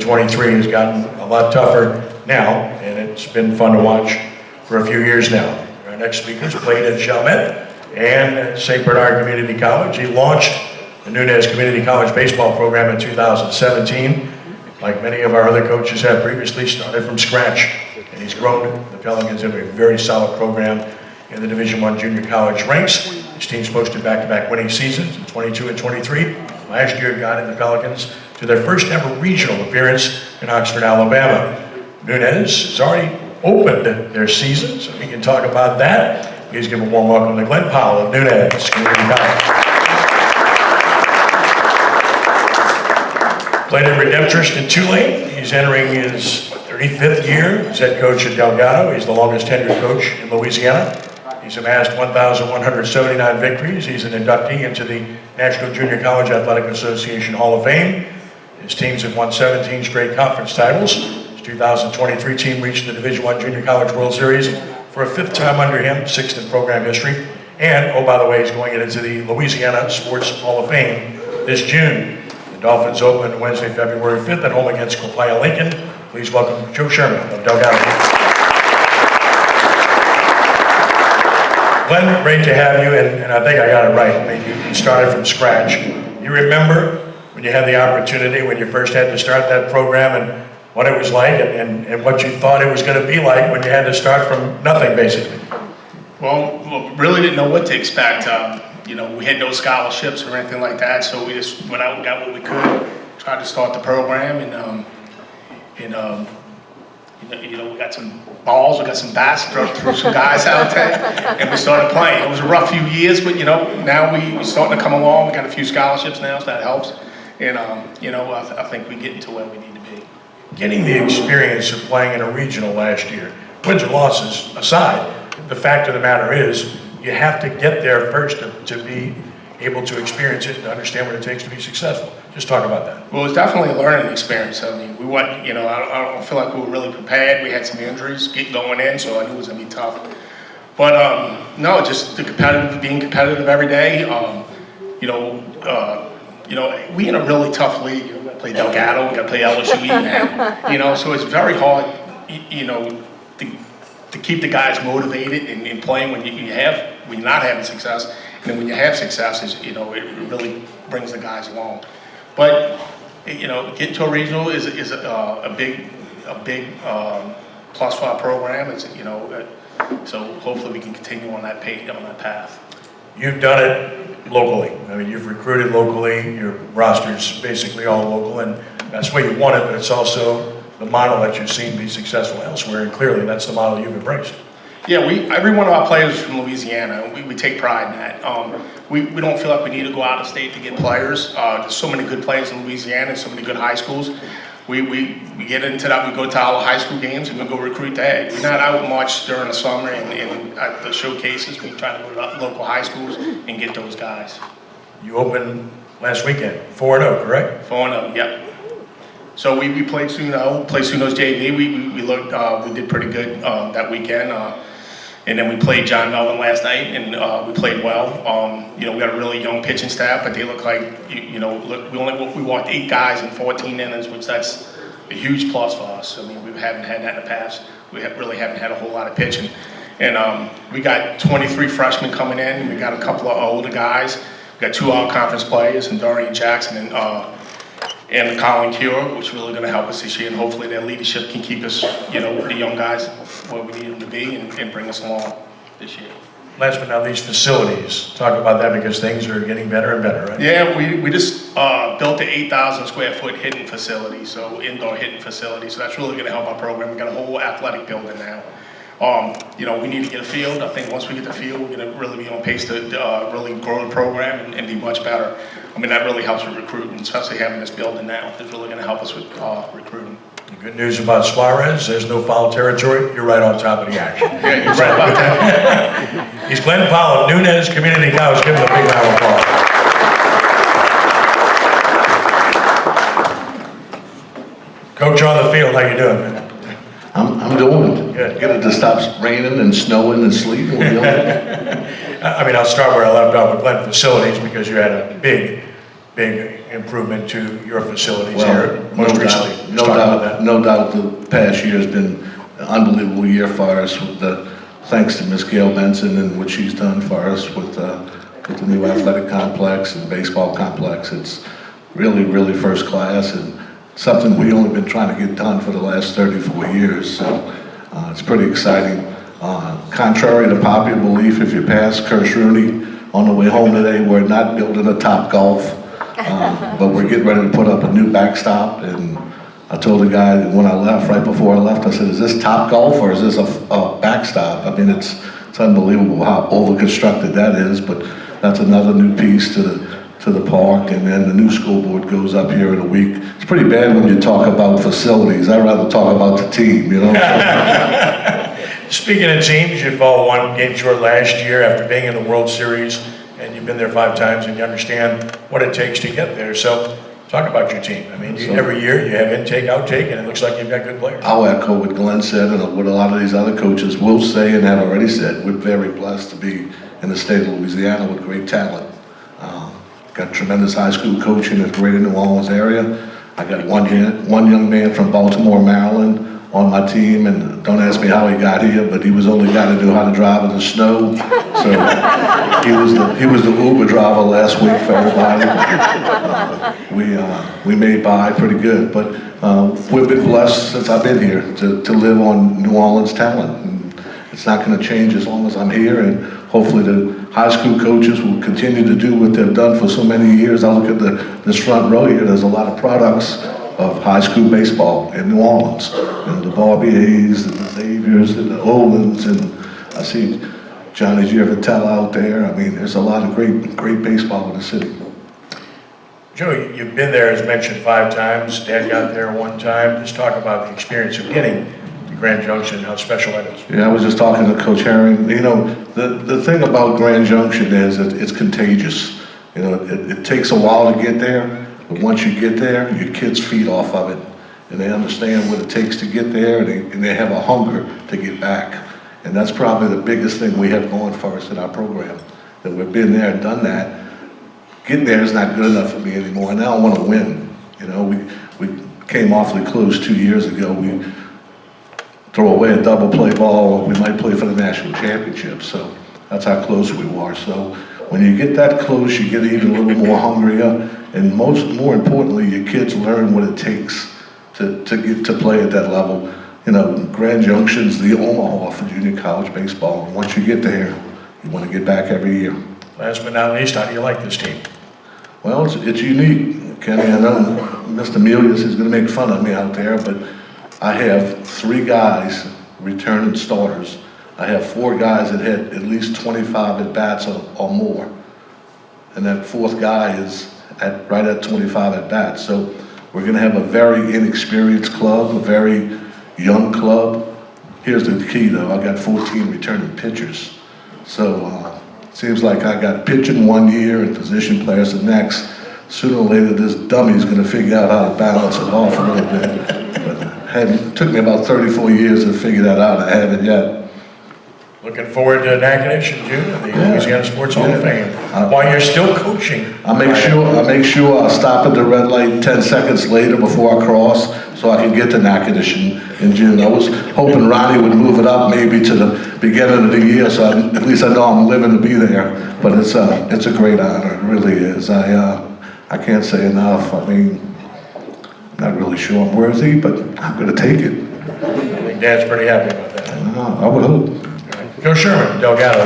23 has gotten a lot tougher now, and it's been fun to watch for a few years now. Our next speaker's played at Scheuermann and at St. Bernard Community College. He launched the Nunez Community College baseball program in 2017. Like many of our other coaches have previously, started from scratch, and he's grown the Pelicans into a very solid program in the Division I junior college ranks. His team's posted back-to-back winning seasons in 22 and 23. Last year guided the Pelicans to their first ever regional appearance in Oxford, Alabama. Nunez has already opened their season, so we can talk about that. Please give a warm welcome to Glenn Powell of Nunez Community College. Played at Redemptorist in Tulane. He's entering his 35th year as head coach at Delgado. He's the longest tenured coach in Louisiana. He's amassed 1,179 victories. He's an inductee into the National Junior College Athletic Association Hall of Fame. His teams have won 17 straight conference titles. His 2023 team reached the Division I Junior College World Series for a 5th time under him, 6th in program history. And, oh, by the way, he's going into the Louisiana Sports Hall of Fame this June. The Dolphins open Wednesday, February 5th at home against Copiah Lincoln. Please welcome Joe Scheuermann of Delgado. Glenn, great to have you, and I think I got it right. I mean, you started from scratch. You remember when you had the opportunity, when you first had to start that program, and what it was like, and what you thought it was going to be like when you had to start from nothing, basically? Well, really didn't know what to expect. You know, we had no scholarships or anything like that, so we just went out and got what we could, tried to start the program, and you know, we got some balls, we got some bats, threw some guys out there, and we started playing. It was a rough few years, but you know, now we're starting to come along. We got a few scholarships now, so that helps. And you know, I think we're getting to where we need to be. Getting the experience of playing in a regional last year, wins or losses aside, the fact of the matter is, you have to get there first to be able to experience it and understand what it takes to be successful. Just talk about that. Well, it's definitely a learning experience. I mean, we went, you know, I don't feel like we were really prepared. We had some injuries going in, so I knew it was going to be tough. But no, just being competitive every day. You know, we in a really tough league. We got to play Delgado, we got to play LSU now. You know, so it's very hard, you know, to keep the guys motivated and playing when you're not having success, and then when you have success, you know, it really brings the guys along. But you know, getting to a regional is a big plus for our program. It's, you know, so hopefully we can continue on that path. You've done it locally. I mean, you've recruited locally. Your roster's basically all local, and that's where you want it. But it's also the model that you've seen be successful elsewhere, and clearly that's the model you've embraced. Yeah, every one of our players is from Louisiana. We take pride in that. We don't feel like we need to go out of state to get players. There's so many good players in Louisiana, so many good high schools. We get into that. We go to all the high school games and we go recruit that. We're not out much during the summer and at the showcases. We try to go to local high schools and get those guys. You opened last weekend, 4-0, correct? 4-0, yep. So we played Suno's JV. We did pretty good that weekend. And then we played John Melvin last night, and we played well. You know, we got a really young pitching staff, but they look like, you know, we walked 8 guys in 14 innings, which that's a huge plus for us. I mean, we haven't had that in the past. We really haven't had a whole lot of pitching. And we got 23 freshmen coming in. We got a couple of older guys. We got 2 all-conference players, and Dorian Jackson and Colin Cure, which is really going to help us this year, and hopefully their leadership can keep us, you know, the young guys where we need them to be and bring us along this year. Last but not least, facilities. Talk about that because things are getting better and better, right? Yeah, we just built an 8,000 square foot hitting facility, so indoor hitting facility, so that's really going to help our program. We got a whole athletic building now. You know, we need to get a field. I think once we get the field, we're going to really be on pace to really grow the program and be much better. I mean, that really helps with recruiting, especially having this building now. It's really going to help us with recruiting. The good news about Suarez, there's no foul territory. You're right on top of the action. Yeah, you're right about that. He's Glenn Powell of Nunez Community College. Give him a big round of applause. Coach on the field, how you doing, man? I'm doing it. Good. Get it to stop raining and snowing and sleeting. I mean, I'll start where I left off with Glenn, facilities, because you had a big improvement to your facilities Well, here most recently. Let's talk about that. no doubt the past year has been an unbelievable year for us with thanks to Miss Gail Benson and what she's done for us with the new athletic complex and baseball complex. It's really, really first class and something we've only been trying to get done for the last 34 years. So it's pretty exciting. Contrary to popular belief, if you pass Kirsch Rooney on the way home today, we're not building a Top Golf, but we're getting ready to put up a new backstop. And I told the guy when I left, right before I left, I said, is this Top Golf or is this a backstop? I mean, it's unbelievable how over-constructed that is, but that's another new piece to the park. And then the new school board goes up here in a week. It's pretty bad when you talk about facilities. I'd rather talk about the team, you know? Speaking of teams, you fell one game short last year after being in the World Series, and you've been there 5 times, and you understand what it takes to get there. So, talk about your team. I mean, every year you have intake, outtake, and it looks like you've got good players. I'll echo what Glenn said and what a lot of these other coaches will say and have already said. We're very blessed to be in the state of Louisiana with great talent. Got tremendous high school coaching in the greater New Orleans area. I got one young man from Baltimore, Maryland on my team, and don't ask me how he got here, but he was the only guy that knew how to drive in the snow. So he was the Uber driver last week for everybody. We made by pretty good, but we've been blessed since I've been here to live on New Orleans talent. And it's not going to change as long as I'm here, and hopefully the high school coaches will continue to do what they've done for so many years. I look at this front row here, there's a lot of products of high school baseball in New Orleans. You know, the Barbiers and the Xaviers and the Olins, and I see Johnny Giovatella out there. I mean, there's a lot of great baseball in the city. Joe, you've been there, as mentioned, 5 times. Dad got there 1 time. Just talk about the experience of getting to Grand Junction, how special that is. Yeah, I was just talking to Coach Herring. You know, the thing about Grand Junction is that it's contagious. You know, it takes a while to get there, but once you get there, your kids feed off of it, and they understand what it takes to get there, and they have a hunger to get back. And that's probably the biggest thing we have going for us in our program, that we've been there and done that. Getting there is not good enough for me anymore. Now I want to win. You know, we came awfully close 2 years ago. We throw away a double play ball, we might play for the national championship. So that's how close we were. So when you get that close, you get even a little more hungrier, and more importantly, your kids learn what it takes to get to play at that level. You know, Grand Junction's the Omaha for junior college baseball. And once you get there, you want to get back every year. Last but not least, how do you like this team? Well, it's unique, Kenny. I know Mr. Milius is going to make fun of me out there, but I have 3 guys returning starters. I have 4 guys that had at least 25 at-bats or more. And that 4th guy is right at 25 at-bats. So we're going to have a very inexperienced club, a very young club. Here's the key, though. I got 14 returning pitchers. So it seems like I got pitching 1 year and position players the next. Sooner or later, this dummy's going to figure out how to balance it off a little bit. But it took me about 34 years to figure that out. I haven't yet. Looking forward to Natchitoches in June and the Louisiana Sports Hall of Fame. While you're still coaching. I make sure I stop at the red light 10 seconds later before I cross, so I can get to Natchitoches in June. I was hoping Ronnie would move it up maybe to the beginning of the year, so at least I know I'm living to be there. But it's a great honor, it really is. I can't say enough. I mean, I'm not really sure I'm worthy, but I'm going to take it. I think Dad's pretty happy about that. I would hope. Joe Scheuermann, Delgado.